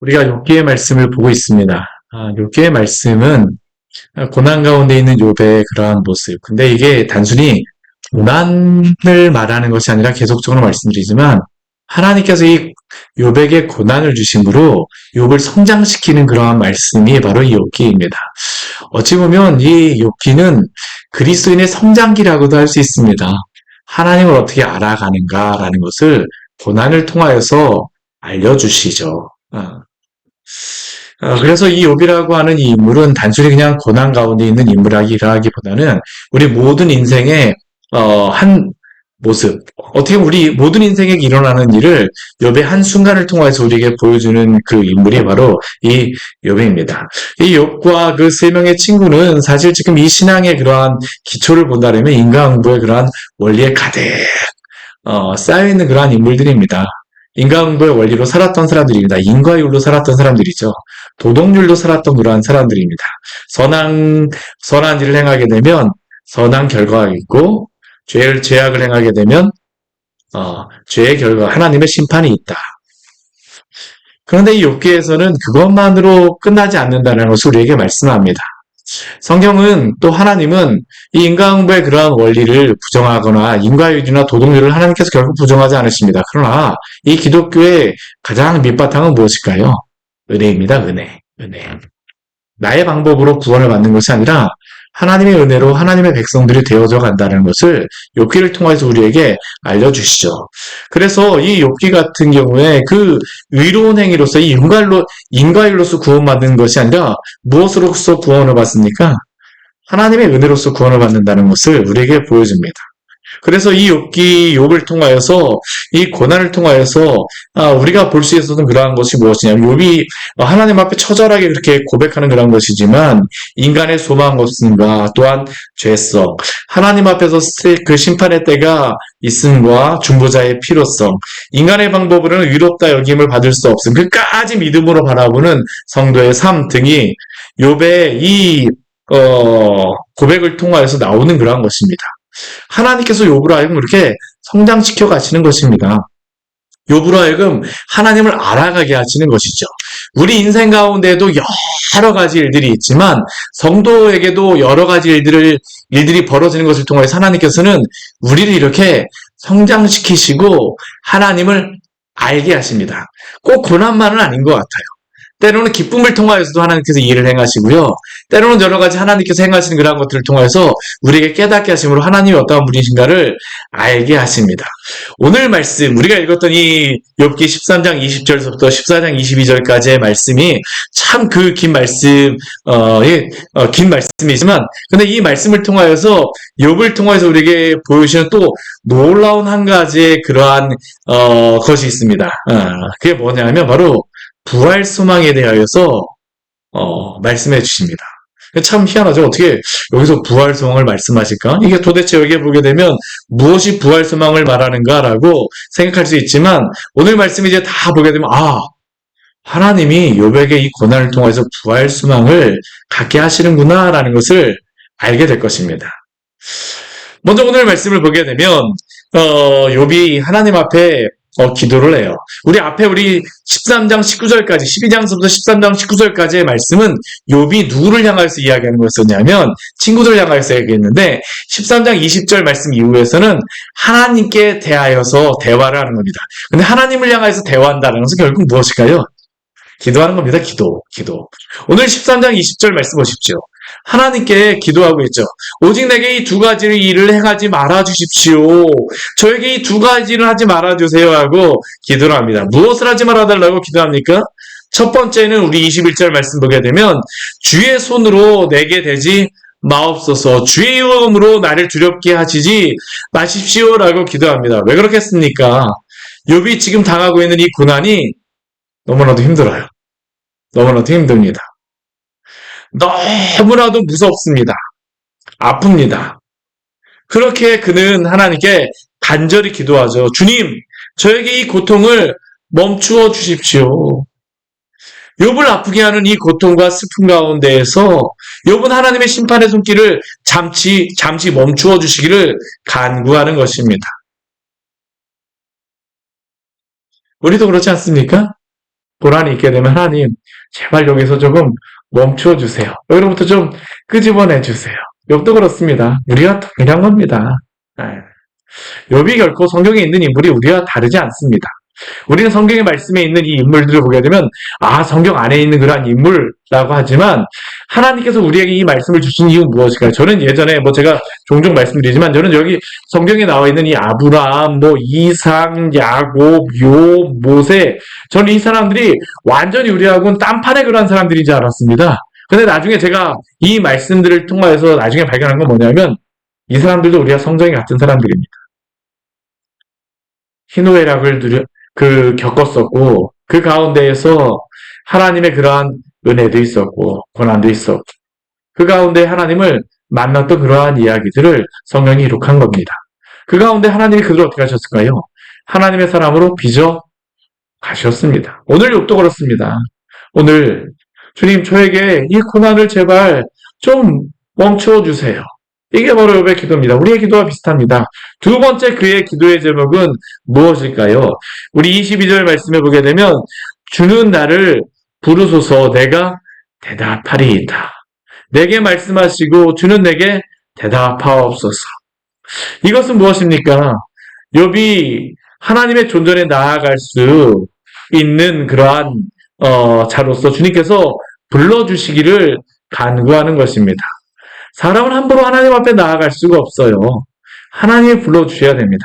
우리가 욥기의 말씀을 보고 있습니다. 욥기의 말씀은 고난 가운데 있는 욥의 그러한 모습. 근데 이게 단순히 고난을 말하는 것이 아니라 계속적으로 말씀드리지만 하나님께서 이 욥에게 고난을 주심으로 욥을 성장시키는 그러한 말씀이 바로 이 욥기입니다. 어찌 보면 이 욥기는 그리스도인의 성장기라고도 할 수 있습니다. 하나님을 어떻게 알아가는가라는 것을 고난을 통하여서 알려주시죠. 그래서 이 욥이라고 하는 이 인물은 단순히 그냥 고난 가운데 있는 인물이라기보다는 우리 모든 인생의 한 모습, 어떻게 보면 우리 모든 인생에 일어나는 일을 욥의 한 순간을 통해서 우리에게 보여주는 그 인물이 바로 이 욥입니다. 이 욥과 그 세 명의 친구는 사실 지금 이 신앙의 그러한 기초를 본다면 인과응보의 그러한 원리에 가득 쌓여있는 그러한 인물들입니다. 인과응보의 원리로 살았던 사람들입니다. 인과율로 살았던 사람들이죠. 도덕률로 살았던 그러한 사람들입니다. 선한 일을 행하게 되면 선한 결과가 있고, 죄악을 행하게 되면, 죄의 결과, 하나님의 심판이 있다. 그런데 이 욥기에서는 그것만으로 끝나지 않는다는 것을 우리에게 말씀합니다. 성경은 또 하나님은 이 인과응보의 그러한 원리를 부정하거나 인과율이나 도덕률을 하나님께서 결국 부정하지 않으십니다. 그러나 이 기독교의 가장 밑바탕은 무엇일까요? 은혜입니다. 은혜. 나의 방법으로 구원을 받는 것이 아니라 하나님의 은혜로 하나님의 백성들이 되어져 간다는 것을 욥기를 통해서 우리에게 알려주시죠. 그래서 이 욥기 같은 경우에 그 의로운 행위로서 이 인과일로서 구원받는 것이 아니라 무엇으로서 구원을 받습니까? 하나님의 은혜로서 구원을 받는다는 것을 우리에게 보여줍니다. 그래서 이 욥을 통하여서 이 고난을 통하여서 우리가 볼 수 있었던 그러한 것이 무엇이냐면 욥이 하나님 앞에 처절하게 그렇게 고백하는 그런 것이지만 인간의 소망 없음과 또한 죄성, 하나님 앞에서 그 심판의 때가 있음과 중보자의 필요성, 인간의 방법으로는 위롭다 여김을 받을 수 없음, 끝까지 믿음으로 바라보는 성도의 삶 등이 욥의 이 고백을 통하여서 나오는 그러한 것입니다. 하나님께서 욥으로 하여금 이렇게 성장시켜 가시는 것입니다. 욥으로 하여금 하나님을 알아가게 하시는 것이죠. 우리 인생 가운데에도 여러 가지 일들이 있지만 성도에게도 여러 가지 일들이 벌어지는 것을 통해서 하나님께서는 우리를 이렇게 성장시키시고 하나님을 알게 하십니다. 꼭 고난만은 아닌 것 같아요. 때로는 기쁨을 통하여서도 하나님께서 일을 행하시고요. 때로는 여러 가지 하나님께서 행하시는 그런 것들을 통해서 우리에게 깨닫게 하심으로 하나님이 어떠한 분이신가를 알게 하십니다. 오늘 말씀, 우리가 읽었던 이 욥기 13장 20절부터 14장 22절까지의 말씀이 참 그 긴 긴 말씀이지만, 근데 이 말씀을 통하여서 욥을 통해서 우리에게 보여주시는 또 놀라운 한 가지의 그러한 것이 있습니다. 그게 뭐냐면 바로 부활 소망에 대하여서 말씀해 주십니다. 참 희한하죠. 어떻게 여기서 부활 소망을 말씀하실까? 이게 도대체 여기에 보게 되면 무엇이 부활 소망을 말하는가라고 생각할 수 있지만 오늘 말씀 이제 다 보게 되면 하나님이 욥에게 이 고난을 통해서 부활 소망을 갖게 하시는구나라는 것을 알게 될 것입니다. 먼저 오늘 말씀을 보게 되면 욥이 하나님 앞에 기도를 해요. 우리 13장 19절까지, 12장서부터 13장 19절까지의 말씀은 욥이 누구를 향해서 이야기하는 것이었냐면 친구들을 향해서 얘기했는데 13장 20절 말씀 이후에서는 하나님께 대하여서 대화를 하는 겁니다. 근데 하나님을 향해서 대화한다는 것은 결국 무엇일까요? 기도하는 겁니다. 기도. 오늘 13장 20절 말씀 보십시오. 하나님께 기도하고 있죠. 오직 내게 이 두 가지 일을 행하지 말아주십시오. 저에게 이 두 가지를 하지 말아주세요 하고 기도를 합니다. 무엇을 하지 말아달라고 기도합니까? 첫 번째는 우리 21절 말씀 보게 되면 주의 손으로 내게 대지 마옵소서, 주의 이름으로 나를 두렵게 하시지 마십시오라고 기도합니다. 왜 그렇겠습니까? 욥이 지금 당하고 있는 이 고난이 너무나도 힘들어요. 너무나도 힘듭니다. 너무나도 무섭습니다. 아픕니다. 그렇게 그는 하나님께 간절히 기도하죠. 주님, 저에게 이 고통을 멈추어 주십시오. 욥을 아프게 하는 이 고통과 슬픔 가운데에서 욥은 하나님의 심판의 손길을 잠시 멈추어 주시기를 간구하는 것입니다. 우리도 그렇지 않습니까? 고난이 있게 되면 하나님, 제발 여기서 조금 멈추어 주세요. 여기로부터 좀 끄집어내 주세요. 욥도 그렇습니다. 우리가 동일한 겁니다. 네. 욥이 결코 성경에 있는 인물이 우리와 다르지 않습니다. 우리는 성경의 말씀에 있는 이 인물들을 보게 되면 성경 안에 있는 그러한 인물이라고 하지만 하나님께서 우리에게 이 말씀을 주신 이유는 무엇일까요? 저는 예전에 제가 종종 말씀드리지만 저는 여기 성경에 나와 있는 이 아브라함, 이삭, 야곱, 욥, 모세, 저는 이 사람들이 완전히 우리하고는 딴판의 그러한 사람들이지 알았습니다. 근데 나중에 제가 이 말씀들을 통해서 나중에 발견한 건 뭐냐면 이 사람들도 우리와 성정이 같은 사람들입니다. 희노애락을 겪었었고 그 가운데에서 하나님의 그러한 은혜도 있었고 고난도 있었고 그 가운데 하나님을 만났던 그러한 이야기들을 성경이 기록한 겁니다. 그 가운데 하나님이 그들을 어떻게 하셨을까요? 하나님의 사람으로 빚어 가셨습니다. 오늘 욥도 그렇습니다. 오늘 주님 저에게 이 고난을 제발 좀 멈추어 주세요. 이게 바로 욥의 기도입니다. 우리의 기도와 비슷합니다. 두 번째 그의 기도의 제목은 무엇일까요? 우리 22절 말씀에 보게 되면 주는 나를 부르소서 내가 대답하리이다. 내게 말씀하시고 주는 내게 대답하옵소서. 이것은 무엇입니까? 욥이 하나님의 존전에 나아갈 수 있는 그러한 자로서 주님께서 불러주시기를 간구하는 것입니다. 사람은 함부로 하나님 앞에 나아갈 수가 없어요. 하나님이 불러주셔야 됩니다.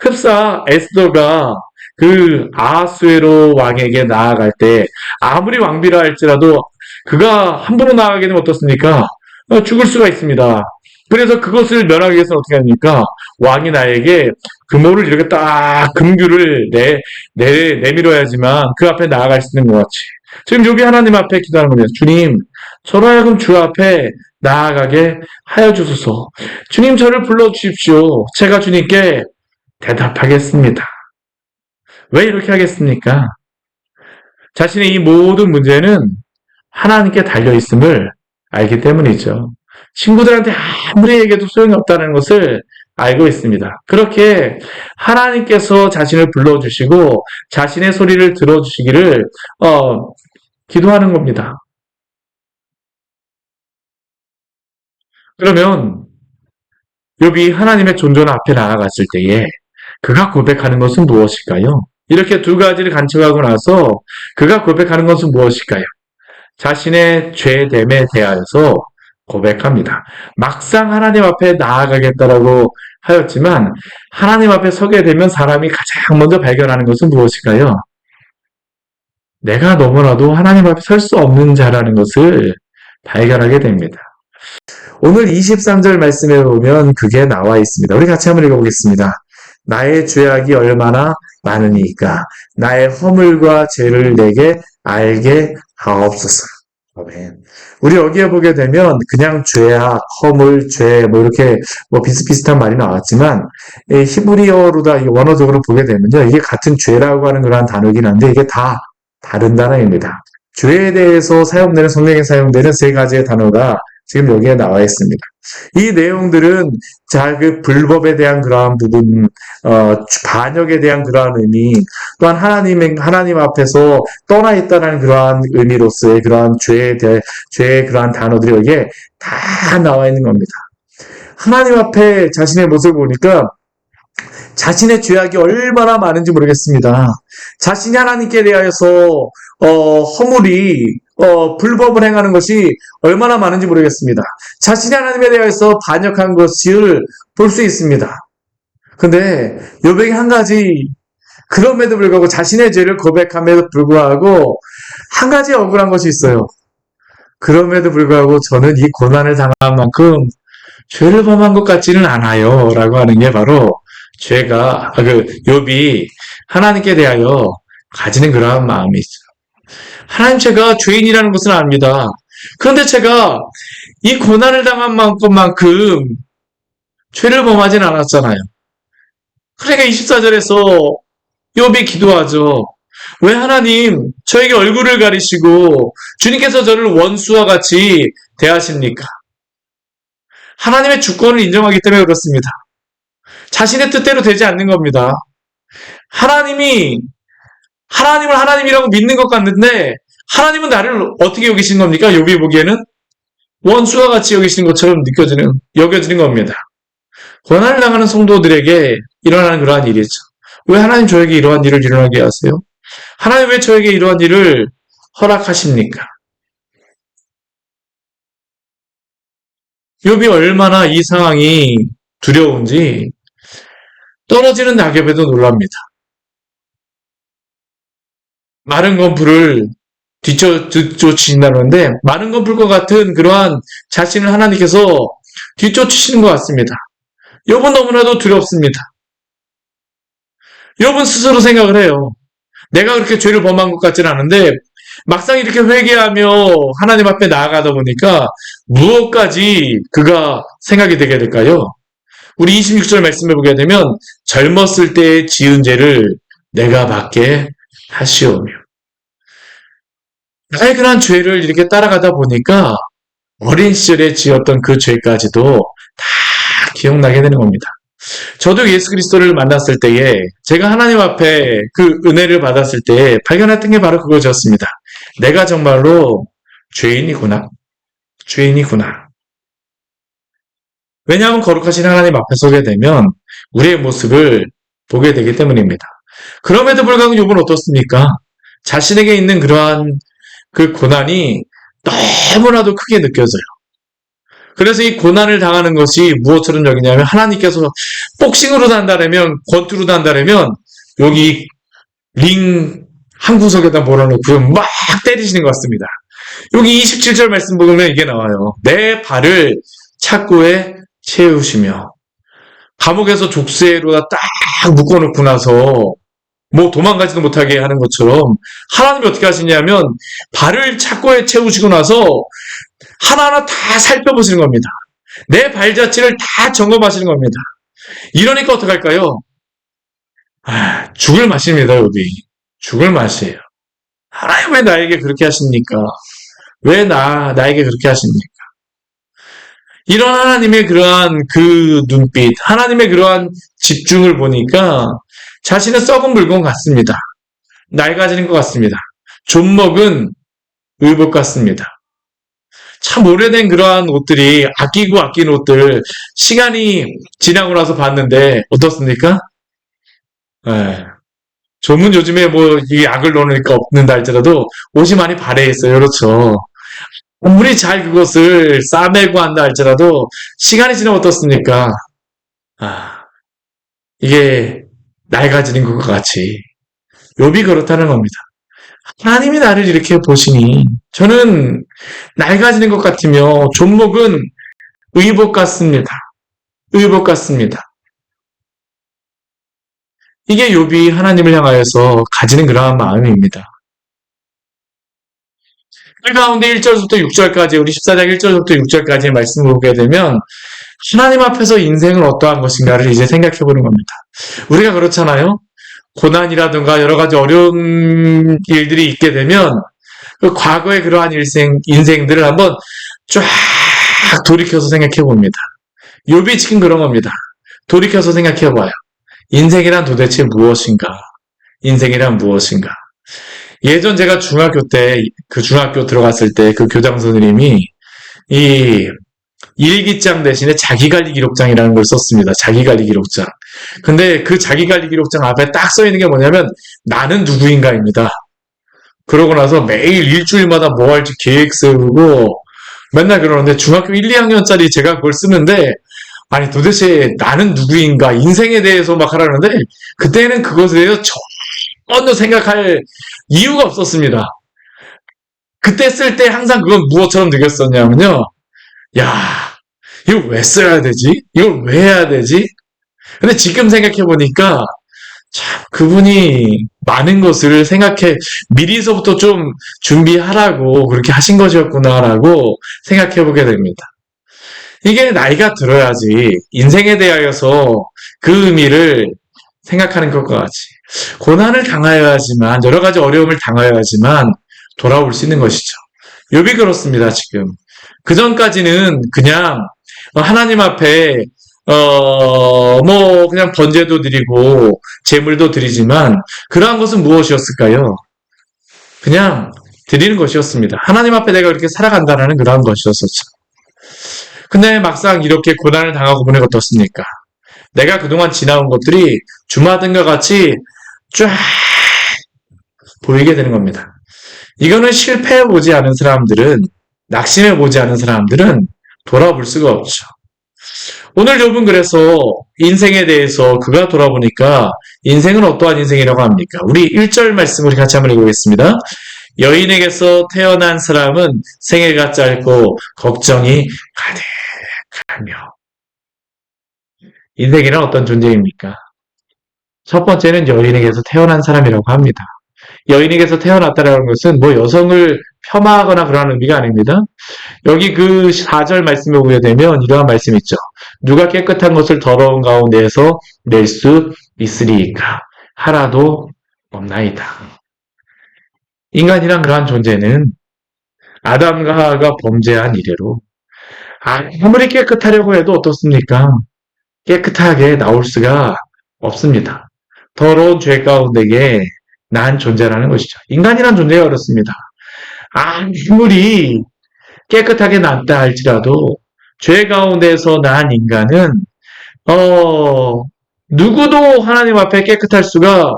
흡사 에스더가 그 아하수에로 왕에게 나아갈 때 아무리 왕비라 할지라도 그가 함부로 나아가게 되면 어떻습니까? 죽을 수가 있습니다. 그래서 그것을 면하기 위해서 어떻게 합니까? 왕이 나에게 금호를 이렇게 딱 금규를 내밀어야지만 그 앞에 나아갈 수 있는 것 같이. 지금 여기 하나님 앞에 기도하는 겁니다. 주님, 저로 하여금 주 앞에 나아가게 하여 주소서. 주님 저를 불러주십시오. 제가 주님께 대답하겠습니다. 왜 이렇게 하겠습니까? 자신의 이 모든 문제는 하나님께 달려있음을 알기 때문이죠. 친구들한테 아무리 얘기해도 소용이 없다는 것을 알고 있습니다. 그렇게 하나님께서 자신을 불러주시고 자신의 소리를 들어주시기를 기도하는 겁니다. 그러면 욥이 하나님의 존전 앞에 나아갔을 때에 그가 고백하는 것은 무엇일까요? 이렇게 두 가지를 간척하고 나서 그가 고백하는 것은 무엇일까요? 자신의 죄됨에 대하여서 고백합니다. 막상 하나님 앞에 나아가겠다라고 하였지만 하나님 앞에 서게 되면 사람이 가장 먼저 발견하는 것은 무엇일까요? 내가 너무나도 하나님 앞에 설 수 없는 자라는 것을 발견하게 됩니다. 오늘 23절 말씀에 보면 그게 나와 있습니다. 우리 같이 한번 읽어보겠습니다. 나의 죄악이 얼마나 많으니까 나의 허물과 죄를 내게 알게 하옵소서. 아멘. 우리 여기에 보게 되면 그냥 죄악, 허물, 죄 이렇게 비슷비슷한 말이 나왔지만 히브리어로다 원어적으로 보게 되면요. 이게 같은 죄라고 하는 그런 단어이긴 한데 이게 다 다른 단어입니다. 죄에 대해서 사용되는 성경에 사용되는 세 가지의 단어가 지금 여기에 나와 있습니다. 이 내용들은 그 불법에 대한 그러한 부분, 반역에 대한 그러한 의미, 또한 하나님 앞에서 떠나 있다는 그러한 의미로서의 그러한 죄의 그러한 단어들이 여기에 다 나와 있는 겁니다. 하나님 앞에 자신의 모습을 보니까 자신의 죄악이 얼마나 많은지 모르겠습니다. 자신이 하나님께 대하여서 허물이 불법을 행하는 것이 얼마나 많은지 모르겠습니다. 자신이 하나님에 대하여서 반역한 것을 볼 수 있습니다. 근데 욥에게 한 가지, 그럼에도 불구하고 자신의 죄를 고백함에도 불구하고 한 가지 억울한 것이 있어요. 그럼에도 불구하고 저는 이 고난을 당한 만큼 죄를 범한 것 같지는 않아요. 라고 하는 게 바로 욥이 하나님께 대하여 가지는 그러한 마음이 있어요. 하나님, 제가 죄인이라는 것은 압니다. 그런데 제가 이 고난을 당한 만큼 죄를 범하진 않았잖아요. 그러니까 24절에서 욥이 기도하죠. 왜 하나님 저에게 얼굴을 가리시고 주님께서 저를 원수와 같이 대하십니까? 하나님의 주권을 인정하기 때문에 그렇습니다. 자신의 뜻대로 되지 않는 겁니다. 하나님이 하나님을 하나님이라고 믿는 것 같는데 하나님은 나를 어떻게 여기시는 겁니까? 욥이 보기에는 원수와 같이 여기시는 것처럼 여겨지는 겁니다. 고난을 당하는 성도들에게 일어나는 그러한 일이죠. 왜 하나님 저에게 이러한 일을 일어나게 하세요? 하나님 왜 저에게 이러한 일을 허락하십니까? 욥이 얼마나 이 상황이 두려운지 떨어지는 낙엽에도 놀랍니다. 마른 건풀을 뒤쫓으신다는데 마른 건풀과 같은 그러한 자신을 하나님께서 뒤쫓으시는 것 같습니다. 욥은 너무나도 두렵습니다. 욥은 스스로 생각을 해요. 내가 그렇게 죄를 범한 것 같지는 않은데 막상 이렇게 회개하며 하나님 앞에 나아가다 보니까 무엇까지 그가 생각이 되게 될까요? 우리 26절 말씀해 보게 되면 젊었을 때의 지은 죄를 내가 받게 하시오며 나의 그런 죄를 이렇게 따라가다 보니까 어린 시절에 지었던 그 죄까지도 다 기억나게 되는 겁니다. 저도 예수 그리스도를 만났을 때에 제가 하나님 앞에 그 은혜를 받았을 때 발견했던 게 바로 그거였습니다. 내가 정말로 죄인이구나. 왜냐하면 거룩하신 하나님 앞에 서게 되면 우리의 모습을 보게 되기 때문입니다. 그럼에도 불구하고 욥은 어떻습니까? 자신에게 있는 그러한 그 고난이 너무나도 크게 느껴져요. 그래서 이 고난을 당하는 것이 무엇처럼 여기냐면 하나님께서 복싱으로 단다라면 권투로 단다라면 여기 링 한 구석에다 몰아놓고 막 때리시는 것 같습니다. 여기 27절 말씀 보면 이게 나와요. 내 발을 착고에 채우시며 감옥에서 족쇄로다 딱 묶어놓고 나서 뭐 도망가지도 못하게 하는 것처럼 하나님이 어떻게 하시냐면 발을 착고에 채우시고 나서 하나하나 다 살펴보시는 겁니다. 내 발 자체를 다 점검하시는 겁니다. 이러니까 어떡할까요? 죽을 맛입니다, 욥이. 죽을 맛이에요. 하나님 왜 나에게 그렇게 하십니까? 왜 나에게 그렇게 하십니까? 이런 하나님의 그러한 그 눈빛, 하나님의 그러한 집중을 보니까 자신은 썩은 물건 같습니다. 낡아지는 것 같습니다. 좀먹은 의복 같습니다. 참 오래된 그러한 옷들이 아낀 옷들 시간이 지나고 나서 봤는데 어떻습니까? 좀은 요즘에 뭐 이 약을 넣으니까 없는다 할지라도 옷이 많이 발해 있어요. 그렇죠. 아무리 잘 그것을 싸매고 한다 할지라도 시간이 지나면 어떻습니까? 이게 낡아지는 것과 같이 욥이 그렇다는 겁니다. 하나님이 나를 이렇게 보시니 저는 낡아지는 것 같으며 존목은 의복 같습니다. 이게 욥이 하나님을 향하여서 가지는 그러한 마음입니다. 그 가운데 1절부터 6절까지 우리 14장 1절부터 6절까지의 말씀을 보게 되면 하나님 앞에서 인생은 어떠한 것인가를 이제 생각해 보는 겁니다. 우리가 그렇잖아요. 고난이라든가 여러 가지 어려운 일들이 있게 되면 그 과거의 그러한 인생들을 한번 쫙 돌이켜서 생각해 봅니다. 욥이 지금 그런 겁니다. 돌이켜서 생각해 봐요. 인생이란 도대체 무엇인가? 예전 제가 중학교 들어갔을 때 그 교장 선생님이 이 일기장 대신에 자기관리 기록장이라는 걸 썼습니다. 자기관리 기록장. 근데 그 자기관리 기록장 앞에 딱 써 있는 게 뭐냐면 나는 누구인가입니다. 그러고 나서 매일 일주일마다 뭐 할지 계획 세우고 맨날 그러는데 중학교 1, 2학년짜리 제가 그걸 쓰는데 아니 도대체 나는 누구인가 인생에 대해서 막 하라는데 그때는 그것에 대해서 전혀 생각할 이유가 없었습니다. 그때 쓸 때 항상 그건 무엇처럼 느꼈었냐면요. 야, 이걸 왜 써야 되지? 이걸 왜 해야 되지? 근데 지금 생각해보니까 참 그분이 많은 것을 미리서부터 좀 준비하라고 그렇게 하신 것이었구나라고 생각해보게 됩니다. 이게 나이가 들어야지 인생에 대하여서 그 의미를 생각하는 것과 같이 고난을 당하여야지만 여러 가지 어려움을 당하여야지만 돌아올 수 있는 것이죠. 욥이 그렇습니다. 지금 그 전까지는 그냥 하나님 앞에 뭐, 그냥 번제도 드리고, 재물도 드리지만, 그러한 것은 무엇이었을까요? 그냥 드리는 것이었습니다. 하나님 앞에 내가 이렇게 살아간다는 그러한 것이었었죠. 근데 막상 이렇게 고난을 당하고 보니 어떻습니까? 내가 그동안 지나온 것들이 주마등과 같이 쫙 보이게 되는 겁니다. 이거는 실패해보지 않은 사람들은, 낙심해보지 않은 사람들은 돌아볼 수가 없죠. 오늘 욥은 그래서 인생에 대해서 그가 돌아보니까 인생은 어떠한 인생이라고 합니까? 우리 1절 말씀 우리 같이 한번 읽어보겠습니다. 여인에게서 태어난 사람은 생애가 짧고 걱정이 가득하며. 인생이란 어떤 존재입니까? 첫 번째는 여인에게서 태어난 사람이라고 합니다. 여인에게서 태어났다는 것은 뭐 여성을 폄하하거나 그러한 의미가 아닙니다. 여기 그 4절 말씀에 보게 되면 이러한 말씀이 있죠. 누가 깨끗한 것을 더러운 가운데에서 낼 수 있으리까? 하나도 없나이다. 인간이란 그러한 존재는 아담과 하와가 범죄한 이래로 아무리 깨끗하려고 해도 어떻습니까? 깨끗하게 나올 수가 없습니다. 더러운 죄 가운데에 난 존재라는 것이죠. 인간이란 존재가 그렇습니다. 아무리 깨끗하게 났다 할지라도 죄 가운데서 난 인간은 누구도 하나님 앞에 깨끗할 수가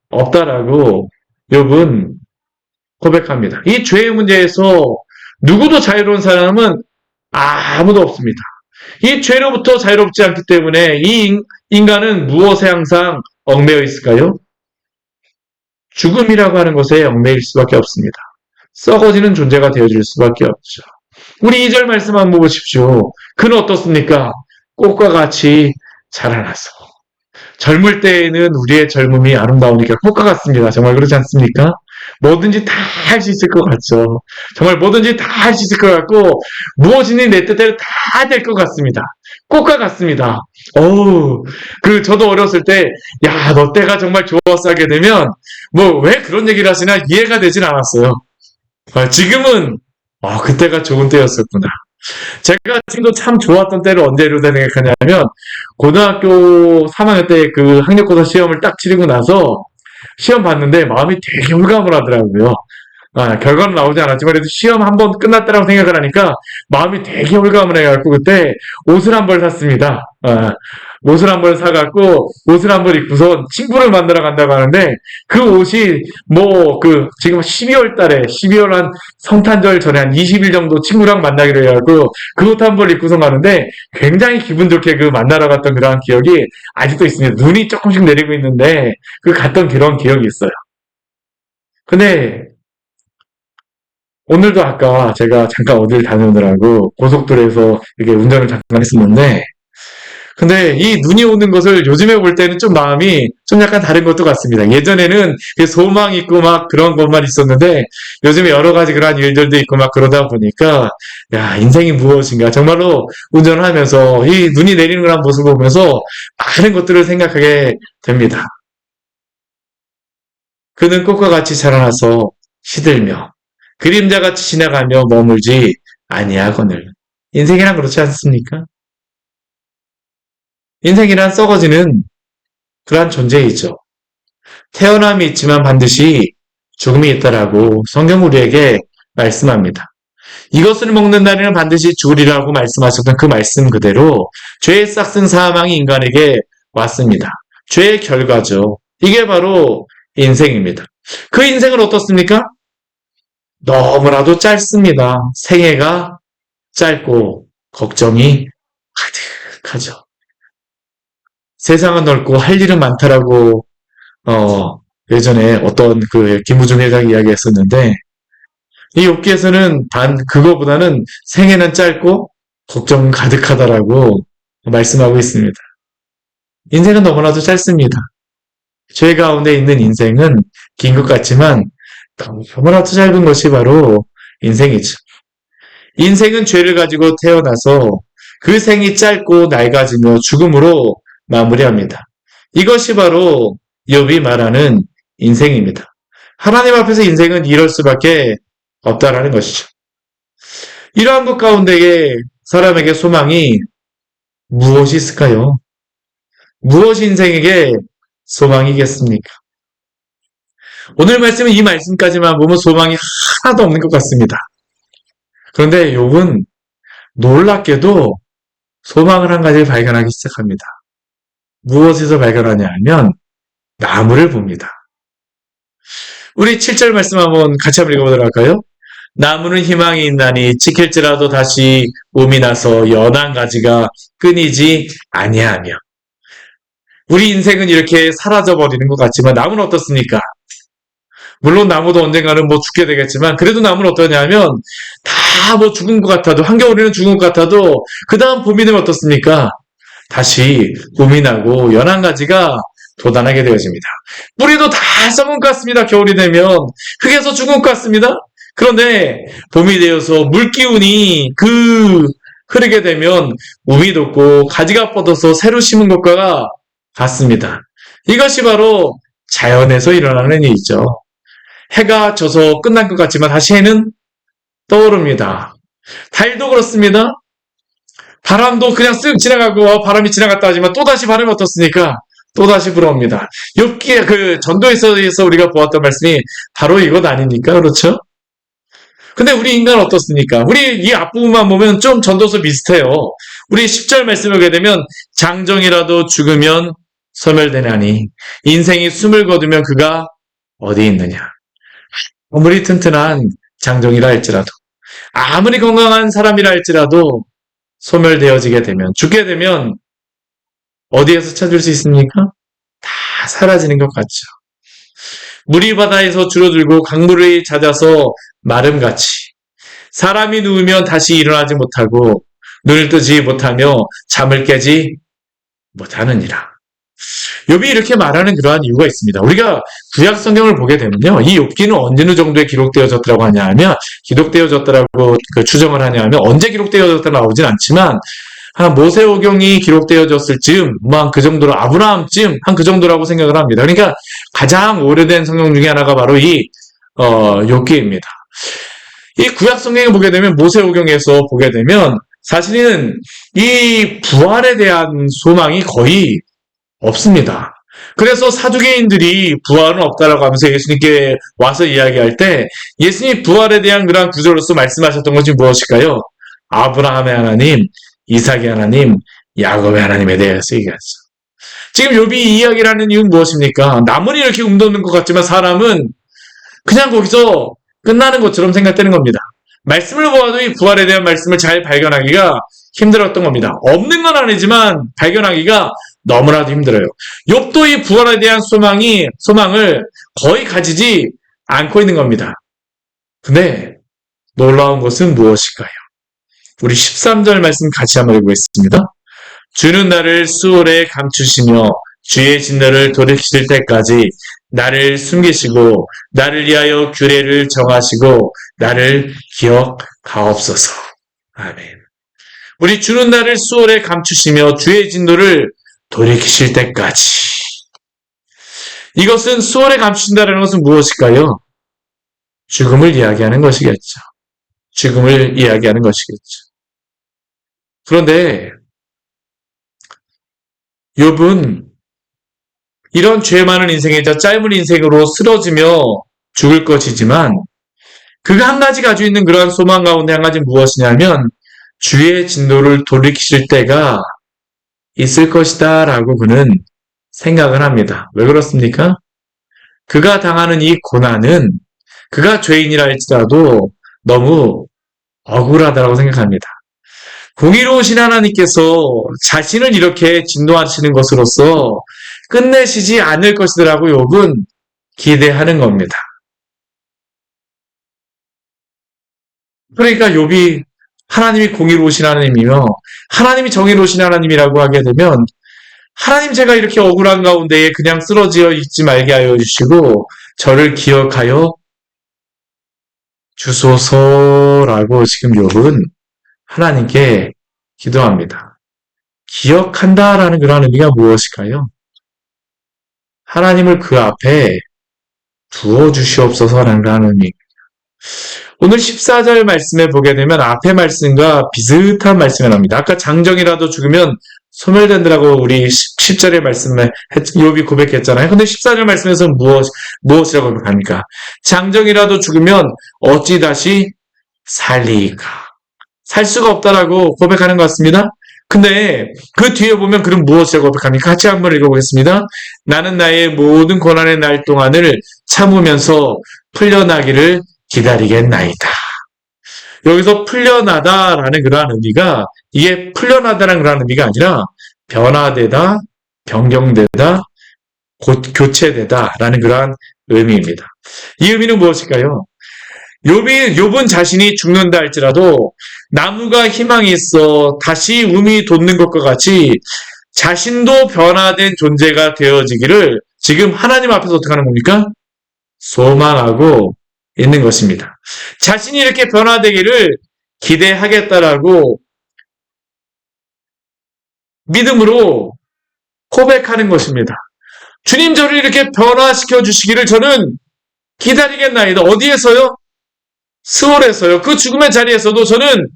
없다라고 욥은 고백합니다. 이 죄의 문제에서 누구도 자유로운 사람은 아무도 없습니다. 이 죄로부터 자유롭지 않기 때문에 이 인간은 무엇에 항상 얽매여 있을까요? 죽음이라고 하는 것에 얽매일 수밖에 없습니다. 썩어지는 존재가 되어질 수밖에 없죠. 우리 2절 말씀 한번 보십시오. 그는 어떻습니까? 꽃과 같이 자라나서. 젊을 때에는 우리의 젊음이 아름다우니까 꽃과 같습니다. 정말 그렇지 않습니까? 뭐든지 다 할 수 있을 것 같죠. 정말 뭐든지 다 할 수 있을 것 같고 무엇이니 내 뜻대로 다 될 것 같습니다. 꽃과 같습니다. 저도 어렸을 때, 야, 너 때가 정말 좋았어 하게 되면, 뭐, 왜 그런 얘기를 하시나 이해가 되진 않았어요. 지금은, 그때가 좋은 때였었구나. 제가 지금도 참 좋았던 때를 언제로 생각하냐면, 고등학교 3학년 때 그 학력고사 시험을 딱 치르고 나서, 시험 봤는데 마음이 되게 홀가분을 하더라고요. 결과는 나오지 않았지만 그래도 시험 한 번 끝났다라고 생각을 하니까 마음이 되게 홀가분해갖고 그때 옷을 한 벌 샀습니다. 옷을 한 벌 사갖고 옷을 한 벌 입고서 친구를 만나러 간다고 하는데 그 옷이 지금 12월 달에 12월 한 성탄절 전에 한 20일 정도 친구랑 만나기로 해갖고 그 옷 한 벌 입고서 가는데 굉장히 기분 좋게 그 만나러 갔던 그러한 기억이 아직도 있습니다. 눈이 조금씩 내리고 있는데 그 갔던 그런 기억이 있어요. 근데 오늘도 아까 제가 잠깐 어딜 다녀오느라고 고속도로에서 이렇게 운전을 잠깐 했었는데, 근데 이 눈이 오는 것을 요즘에 볼 때는 좀 마음이 좀 약간 다른 것도 같습니다. 예전에는 소망 있고 막 그런 것만 있었는데, 요즘에 여러 가지 그런 일들도 있고 막 그러다 보니까, 야, 인생이 무엇인가. 정말로 운전을 하면서 이 눈이 내리는 그런 모습을 보면서 많은 것들을 생각하게 됩니다. 그는 꽃과 같이 자라나서 시들며, 그림자같이 지나가며 머물지 아니하거늘. 인생이란 그렇지 않습니까? 인생이란 썩어지는 그러한 존재이죠. 태어남이 있지만 반드시 죽음이 있다라고 성경 우리에게 말씀합니다. 이것을 먹는 날에는 반드시 죽으리라고 말씀하셨던 그 말씀 그대로 죄의 싹슨 사망이 인간에게 왔습니다. 죄의 결과죠. 이게 바로 인생입니다. 그 인생은 어떻습니까? 너무나도 짧습니다. 생애가 짧고 걱정이 가득하죠. 세상은 넓고 할 일은 많다라고 예전에 어떤 그 김우중 회장이 이야기했었는데 이 욥기에서는 단 그거보다는 생애는 짧고 걱정은 가득하다라고 말씀하고 있습니다. 인생은 너무나도 짧습니다. 죄 가운데 있는 인생은 긴 것 같지만 너무나도 짧은 것이 바로 인생이죠. 인생은 죄를 가지고 태어나서 그 생이 짧고 낡아지며 죽음으로 마무리합니다. 이것이 바로 욥이 말하는 인생입니다. 하나님 앞에서 인생은 이럴 수밖에 없다라는 것이죠. 이러한 것 가운데에 사람에게 소망이 무엇이 있을까요? 무엇이 인생에게 소망이겠습니까? 오늘 말씀은 이 말씀까지만 보면 소망이 하나도 없는 것 같습니다. 그런데 욥은 놀랍게도 소망을 한 가지 발견하기 시작합니다. 무엇에서 발견하냐 하면 나무를 봅니다. 우리 7절 말씀 한번 같이 한번 읽어보도록 할까요? 나무는 희망이 있나니 지킬지라도 다시 봄이 나서 연한 가지가 끊이지 아니하며. 우리 인생은 이렇게 사라져버리는 것 같지만 나무는 어떻습니까? 물론 나무도 언젠가는 죽게 되겠지만 그래도 나무는 어떠냐면 다 죽은 것 같아도 한겨울에는 죽은 것 같아도 그 다음 봄이 되면 어떻습니까? 다시 봄이 나고 연한 가지가 돋아나게 되어집니다. 뿌리도 다 썩은 것 같습니다. 겨울이 되면 흙에서 죽은 것 같습니다. 그런데 봄이 되어서 물기운이 흐르게 되면 몸이 돋고 가지가 뻗어서 새로 심은 것과 같습니다. 이것이 바로 자연에서 일어나는 일이죠. 해가 져서 끝난 것 같지만 다시 해는 떠오릅니다. 달도 그렇습니다. 바람도 그냥 쓱 지나가고 바람이 지나갔다 하지만 또다시 바람이 어떻습니까? 또다시 불어옵니다. 욥기의 전도에서 우리가 보았던 말씀이 바로 이것 아닙니까? 그렇죠? 근데 우리 인간은 어떻습니까? 우리 이 앞부분만 보면 좀 전도서 비슷해요. 우리 10절 말씀을 보게 되면 장정이라도 죽으면 소멸되나니 인생이 숨을 거두면 그가 어디 있느냐. 아무리 튼튼한 장정이라 할지라도 아무리 건강한 사람이라 할지라도 소멸되어지게 되면 죽게 되면 어디에서 찾을 수 있습니까? 다 사라지는 것 같죠. 물이 바다에서 줄어들고 강물이 잦아서 마름같이 사람이 누우면 다시 일어나지 못하고 눈을 뜨지 못하며 잠을 깨지 못하느니라. 욥이 이렇게 말하는 그러한 이유가 있습니다. 우리가 구약 성경을 보게 되면요, 이 욥기는 어느 정도에 기록되어졌다고 하냐 하면 기록되어졌다라고 추정을 하냐 하면 언제 기록되어졌다 나오진 않지만 한 모세오경이 기록되어졌을 즈음, 그 정도로 아브라함쯤 한 그 정도라고 생각을 합니다. 그러니까 가장 오래된 성경 중에 하나가 바로 이 욥기입니다. 이 구약 성경을 보게 되면 모세오경에서 보게 되면 사실은 이 부활에 대한 소망이 거의 없습니다. 그래서 사두개인들이 부활은 없다라고 하면서 예수님께 와서 이야기할 때 예수님이 부활에 대한 그런 구절로서 말씀하셨던 것이 무엇일까요? 아브라함의 하나님, 이삭의 하나님, 야곱의 하나님에 대해서 얘기하죠. 지금 욥이 이야기를 하는 이유는 무엇입니까? 남은 이렇게 움돋는 것 같지만 사람은 그냥 거기서 끝나는 것처럼 생각되는 겁니다. 말씀을 보아도 이 부활에 대한 말씀을 잘 발견하기가 힘들었던 겁니다. 없는 건 아니지만 발견하기가 너무나도 힘들어요. 욥도 이 부활에 대한 소망을 거의 가지지 않고 있는 겁니다. 근데 놀라운 것은 무엇일까요? 우리 13절 말씀 같이 한번 읽어보겠습니다. 주는 나를 수월에 감추시며 주의 진노를 돌이키실 때까지 나를 숨기시고 나를 위하여 규례를 정하시고 나를 기억하옵소서. 아멘. 우리 주는 나를 수월에 감추시며 주의 진노를 돌이키실 때까지. 이것은 수월에 감추신다는 것은 무엇일까요? 죽음을 이야기하는 것이겠죠. 죽음을 이야기하는 것이겠죠. 그런데 욥은 이런 죄 많은 인생에 짧은 인생으로 쓰러지며 죽을 것이지만 그가 한 가지 가지고 있는 그러한 소망 가운데 한 가지 무엇이냐면 주의 진노를 돌이키실 때가 있을 것이다 라고 그는 생각을 합니다. 왜 그렇습니까? 그가 당하는 이 고난은 그가 죄인이라 할지라도 너무 억울하다고 생각합니다. 공의로우신 하나님께서 자신을 이렇게 진노하시는 것으로서 끝내시지 않을 것이라고 욥은 기대하는 겁니다. 그러니까 욥이 하나님이 공의로우신 하나님이며 하나님이 정의로우신 하나님이라고 하게 되면 하나님 제가 이렇게 억울한 가운데에 그냥 쓰러져 있지 말게 하여 주시고 저를 기억하여 주소서라고 지금 욥은 하나님께 기도합니다. 기억한다라는 그런 의미가 무엇일까요? 하나님을 그 앞에 두어 주시옵소서라는 그런 의미입니다. 오늘 14절 말씀에 보게 되면 앞의 말씀과 비슷한 말씀이 나옵니다. 아까 장정이라도 죽으면 소멸된다라고 우리 10절의 말씀에 욥이 고백했잖아요. 근데 14절 말씀에서 무엇이라고 고백합니까? 장정이라도 죽으면 어찌 다시 살리까? 살 수가 없다라고 고백하는 것 같습니다. 근데 그 뒤에 보면 그럼 무엇이라고 고백합니까? 같이 한번 읽어보겠습니다. 나는 나의 모든 고난의 날 동안을 참으면서 풀려나기를 기다리겠나이다. 여기서 풀려나다라는 그러한 의미가 이게 풀려나다라는 그러한 의미가 아니라 변화되다, 변경되다, 교체되다라는 그러한 의미입니다. 이 의미는 무엇일까요? 욥은 자신이 죽는다 할지라도 나무가 희망이 있어 다시 움이 돋는 것과 같이 자신도 변화된 존재가 되어지기를 지금 하나님 앞에서 어떻게 하는 겁니까? 소망하고 있는 것입니다. 자신이 이렇게 변화되기를 기대하겠다라고 믿음으로 고백하는 것입니다. 주님 저를 이렇게 변화시켜 주시기를 저는 기다리겠나이다. 어디에서요? 스월에서요. 그 죽음의 자리에서도 저는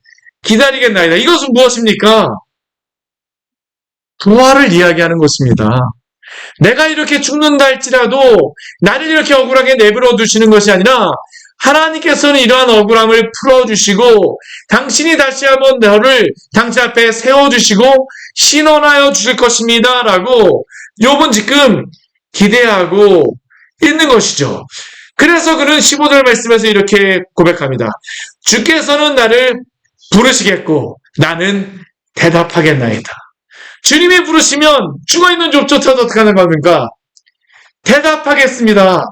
기다리겠나이다. 이것은 무엇입니까? 부활을 이야기하는 것입니다. 내가 이렇게 죽는다 할지라도 나를 이렇게 억울하게 내버려 두시는 것이 아니라 하나님께서는 이러한 억울함을 풀어주시고 당신이 다시 한번 너를 당신 앞에 세워주시고 신원하여 주실 것입니다. 라고 욥은 지금 기대하고 있는 것이죠. 그래서 그는 15절 말씀에서 이렇게 고백합니다. 주께서는 나를 부르시겠고 나는 대답하겠나이다. 주님이 부르시면 죽어있는 욥조차 어떻게 하는 겁니까? 대답하겠습니다.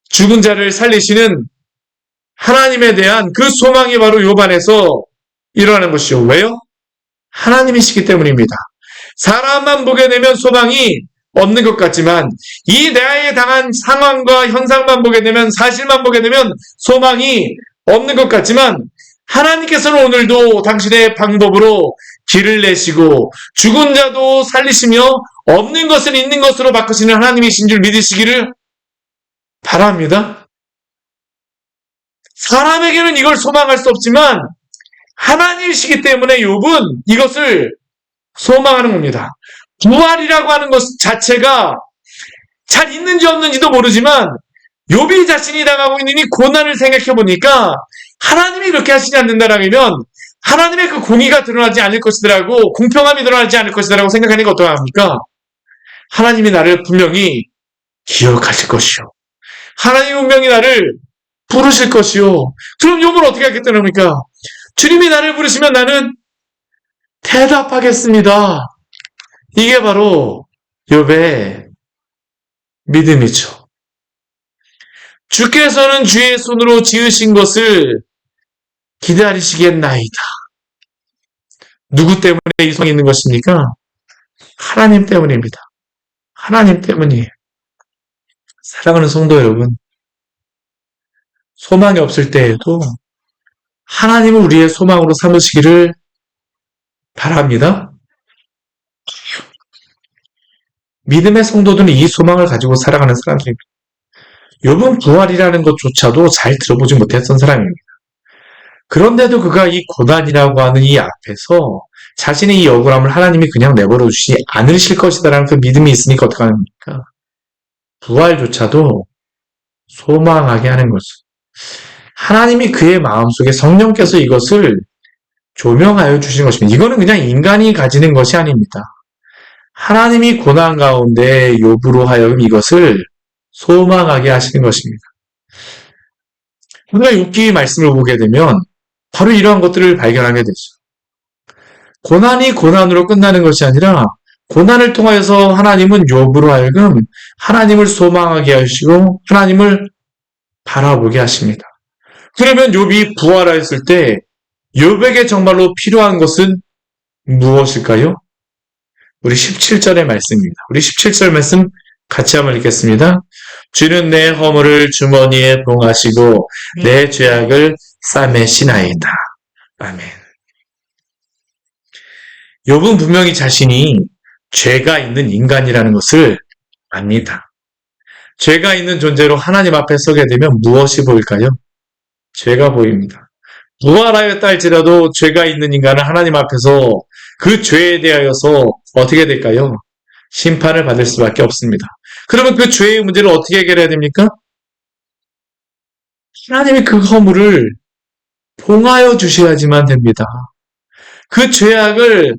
죽은 자를 살리시는 하나님에 대한 그 소망이 바로 욥 안에서 일어나는 것이죠. 왜요? 하나님이시기 때문입니다. 사람만 보게 되면 소망이 없는 것 같지만 이 내에 당한 상황과 현상만 보게 되면 사실만 보게 되면 소망이 없는 것 같지만 하나님께서는 오늘도 당신의 방법으로 길을 내시고 죽은 자도 살리시며 없는 것을 있는 것으로 바꾸시는 하나님이신 줄 믿으시기를 바랍니다. 사람에게는 이걸 소망할 수 없지만 하나님이시기 때문에 욥은 이것을 소망하는 겁니다. 부활이라고 하는 것 자체가 잘 있는지 없는지도 모르지만 욥이 자신이 당하고 있는 이 고난을 생각해 보니까 하나님이 이렇게 하시지 않는다라면 하나님의 그 공의가 드러나지 않을 것이더라고 공평함이 드러나지 않을 것이더라고 생각하니까 어떡합니까? 하나님이 나를 분명히 기억하실 것이요. 하나님이 분명히 나를 부르실 것이요. 그럼 욥은 어떻게 하겠다는 겁니까? 주님이 나를 부르시면 나는 대답하겠습니다. 이게 바로 욥의 믿음이죠. 주께서는 주의 손으로 지으신 것을 기다리시겠나이다. 누구 때문에 이 소망이 있는 것입니까? 하나님 때문입니다. 하나님 때문이에요. 사랑하는 성도 여러분, 소망이 없을 때에도 하나님을 우리의 소망으로 삼으시기를 바랍니다. 믿음의 성도들은 이 소망을 가지고 살아가는 사람들입니다. 욥은 부활이라는 것조차도 잘 들어보지 못했던 사람입니다. 그런데도 그가 이 고난이라고 하는 이 앞에서 자신의 이 억울함을 하나님이 그냥 내버려 주시지 않으실 것이다라는 그 믿음이 있으니까 어떡합니까? 부활조차도 소망하게 하는 거죠. 하나님이 그의 마음속에 성령께서 이것을 조명하여 주신 것입니다. 이거는 그냥 인간이 가지는 것이 아닙니다. 하나님이 고난 가운데 욥으로 하여금 이것을 소망하게 하시는 것입니다. 우리가 욥기 말씀을 보게 되면 바로 이러한 것들을 발견하게 되죠. 고난이 고난으로 끝나는 것이 아니라 고난을 통하여서 하나님은 욥으로 하여금 하나님을 소망하게 하시고 하나님을 바라보게 하십니다. 그러면 욥이 부활하였을 때 욥에게 정말로 필요한 것은 무엇일까요? 우리 17절의 말씀입니다. 우리 17절 말씀 같이 한번 읽겠습니다. 주는 내 허물을 주머니에 봉하시고 내 죄악을 싸매시나이다. 아멘. 욥은 분명히 자신이 죄가 있는 인간이라는 것을 압니다. 죄가 있는 존재로 하나님 앞에 서게 되면 무엇이 보일까요? 죄가 보입니다. 부활하였다 할지라도 죄가 있는 인간은 하나님 앞에서 그 죄에 대하여서 어떻게 될까요? 심판을 받을 수밖에 없습니다. 그러면 그 죄의 문제를 어떻게 해결해야 됩니까? 하나님이 그 허물을 봉하여 주셔야지만 됩니다. 그 죄악을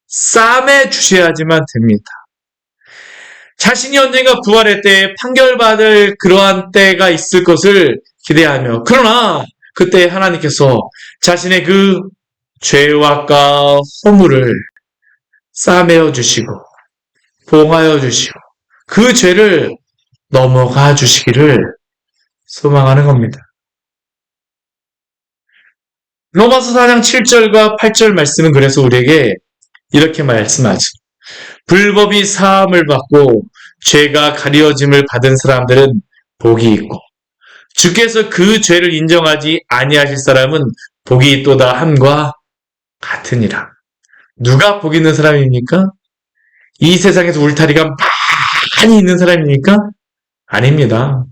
싸매 주셔야지만 됩니다. 자신이 언젠가 부활의 때에 판결받을 그러한 때가 있을 것을 기대하며, 그러나 그때 하나님께서 자신의 그 죄악과 허물을 싸매어 주시고 봉하여 주시고 그 죄를 넘어가 주시기를 소망하는 겁니다. 로마서 4장 7절과 8절 말씀은 그래서 우리에게 이렇게 말씀하죠. 불법이 사함을 받고 죄가 가려짐을 받은 사람들은 복이 있고 주께서 그 죄를 인정하지 아니하실 사람은 복이 있도다 함과 같으니라. 누가 복 있는 사람입니까? 이 세상에서 울타리가 많이 있는 사람입니까? 아닙니다.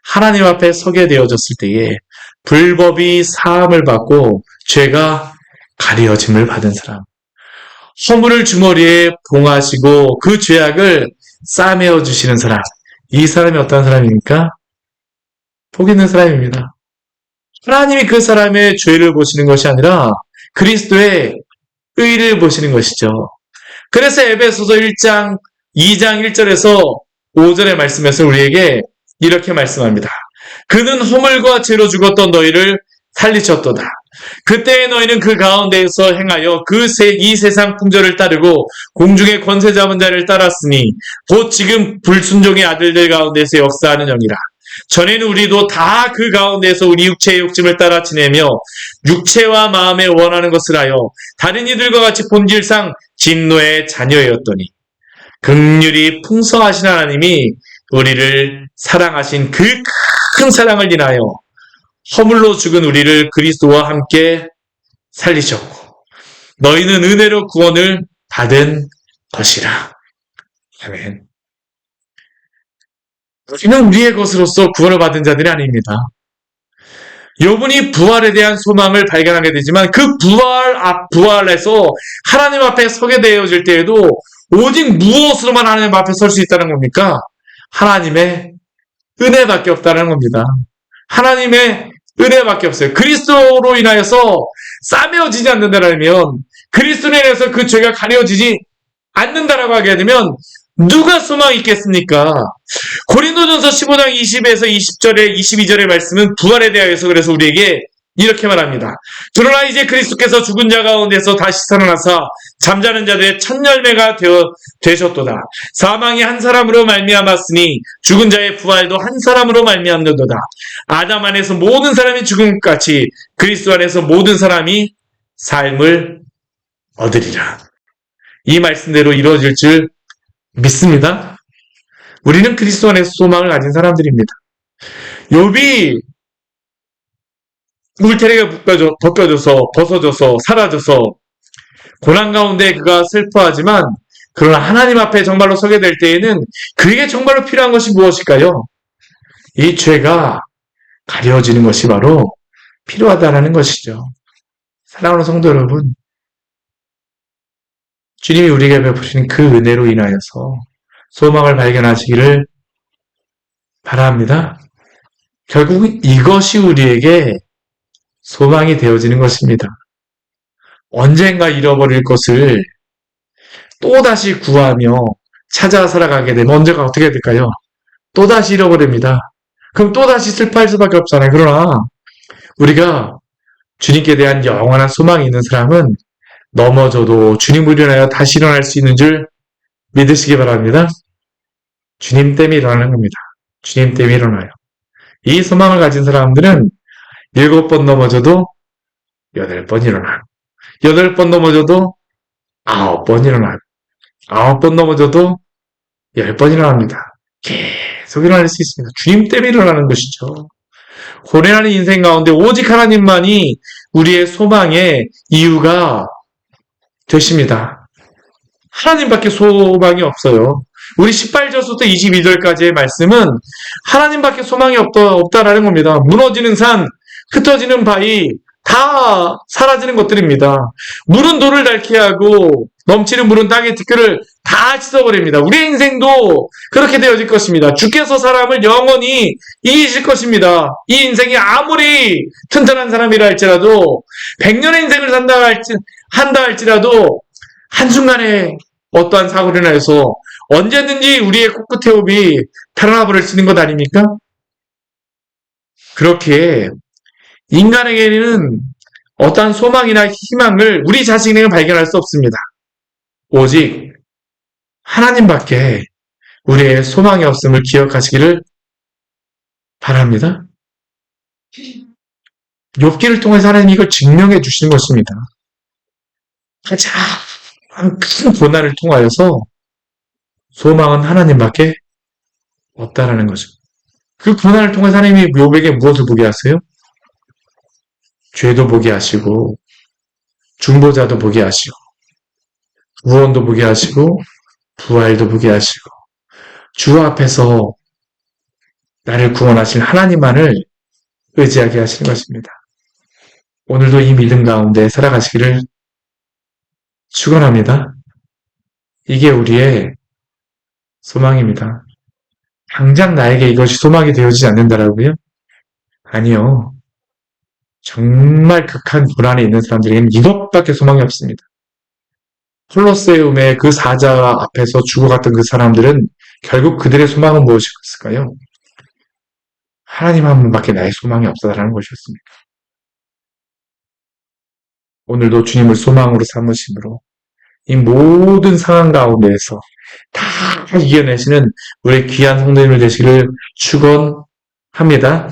하나님 앞에 서게 되어졌을 때에 불법이 사함을 받고 죄가 가려짐을 받은 사람, 허물을 주머니에 봉하시고 그 죄악을 싸매어 주시는 사람, 이 사람이 어떤 사람입니까? 복 있는 사람입니다. 하나님이 그 사람의 죄를 보시는 것이 아니라 그리스도의 의를 보시는 것이죠. 그래서 에베소서 1장 2장 1절에서 5절의 말씀에서 우리에게 이렇게 말씀합니다. 그는 허물과 죄로 죽었던 너희를 살리셨도다. 그때의 너희는 그 가운데에서 행하여 이 세상 풍조를 따르고 공중의 권세 잡은 자를 따랐으니 곧 지금 불순종의 아들들 가운데서 역사하는 영이라. 전에는 우리도 다 그 가운데서 우리 육체의 욕심을 따라 지내며 육체와 마음에 원하는 것을 하여 다른 이들과 같이 본질상 진노의 자녀였더니 긍휼이 풍성하신 하나님이 우리를 사랑하신 그 큰 사랑을 인하여 허물로 죽은 우리를 그리스도와 함께 살리셨고 너희는 은혜로 구원을 받은 것이라. 아멘. 우리는 우리의 것으로서 구원을 받은 자들이 아닙니다. 욥이 부활에 대한 소망을 발견하게 되지만 그 부활에서 하나님 앞에 서게 되어질 때에도 오직 무엇으로만 하나님 앞에 설 수 있다는 겁니까? 하나님의 은혜밖에 없다는 겁니다. 하나님의 은혜밖에 없어요. 그리스도로 인하여서 싸매어지지 않는다면, 그리스도로 인해서 그 죄가 가려지지 않는다라고 하게 되면 누가 소망이 있겠습니까? 고린도전서 15장 20에서 20절에 22절의 말씀은 부활에 대하여서 그래서 우리에게 이렇게 말합니다. 그러나 이제 그리스도께서 죽은 자 가운데서 다시 살아나사 잠자는 자들의 첫 열매가 되셨도다. 사망이 한 사람으로 말미암았으니 죽은 자의 부활도 한 사람으로 말미암는도다. 아담 안에서 모든 사람이 죽은 것 같이 그리스도 안에서 모든 사람이 삶을 얻으리라. 이 말씀대로 이루어질 줄 믿습니다. 우리는 그리스도 안에서 소망을 가진 사람들입니다. 욥이 울타리가 벗어져서 사라져서 고난 가운데 그가 슬퍼하지만 그러나 하나님 앞에 정말로 서게 될 때에는 그에게 정말로 필요한 것이 무엇일까요? 이 죄가 가려지는 것이 바로 필요하다는 것이죠. 사랑하는 성도 여러분, 주님이 우리에게 베푸신 그 은혜로 인하여서 소망을 발견하시기를 바랍니다. 결국 이것이 우리에게 소망이 되어지는 것입니다. 언젠가 잃어버릴 것을 또다시 구하며 찾아 살아가게 되면 언제가 어떻게 될까요? 또다시 잃어버립니다. 그럼 또다시 슬퍼할 수밖에 없잖아요. 그러나 우리가 주님께 대한 영원한 소망이 있는 사람은 넘어져도 주님을 인하여 다시 일어날 수 있는 줄 믿으시기 바랍니다. 주님 때문에 일어나는 겁니다. 주님 때문에 일어나요. 이 소망을 가진 사람들은 7번 넘어져도 8번 일어나요. 8번 넘어져도 9번 일어나요. 9번 넘어져도 10번 일어납니다. 계속 일어날 수 있습니다. 주님 때문에 일어나는 것이죠. 고뇌하는 인생 가운데 오직 하나님만이 우리의 소망의 이유가 되십니다. 하나님밖에 소망이 없어요. 우리 18절부터 22절까지의 말씀은 하나님밖에 소망이 없다라는 겁니다. 무너지는 산, 흩어지는 바위, 다 사라지는 것들입니다. 물은 돌을 닳게 하고 넘치는 물은 땅의 티끌을 다 씻어버립니다. 우리의 인생도 그렇게 되어질 것입니다. 주께서 사람을 영원히 이기실 것입니다. 이 인생이 아무리 튼튼한 사람이라 할지라도 100년의 인생을 한다 할지라도 한순간에 어떠한 사고로 인해서 언제든지 우리의 코끝의 호흡이 달아나 버릴 수 있는 것 아닙니까? 그렇게 인간에게는 어떠한 소망이나 희망을 우리 자신에게 발견할 수 없습니다. 오직 하나님밖에 우리의 소망이 없음을 기억하시기를 바랍니다. 욥기를 통해서 하나님이 이걸 증명해 주시는 것입니다. 가장 큰 고난을 통하여서 소망은 하나님밖에 없다라는 거죠. 그 고난을 통해서 하나님이 욥에게 무엇을 보게 하세요? 죄도 보게 하시고 중보자도 보게 하시고 구원도 보게 하시고 부활도 보게 하시고 주 앞에서 나를 구원하신 하나님만을 의지하게 하시는 것입니다. 오늘도 이 믿음 가운데 살아가시기를 축원합니다. 이게 우리의 소망입니다. 당장 나에게 이것이 소망이 되어지지 않는다라고요? 아니요. 정말 극한 고난에 있는 사람들에게는 이것밖에 소망이 없습니다. 콜로세움의 그 사자 앞에서 죽어갔던 그 사람들은 결국 그들의 소망은 무엇이었을까요? 하나님 한 분밖에 나의 소망이 없다라는 것이었습니다. 오늘도 주님을 소망으로 삼으심으로 이 모든 상황 가운데에서 다 이겨내시는 우리 귀한 성도님을 되시기를 축원합니다.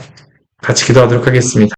같이 기도하도록 하겠습니다.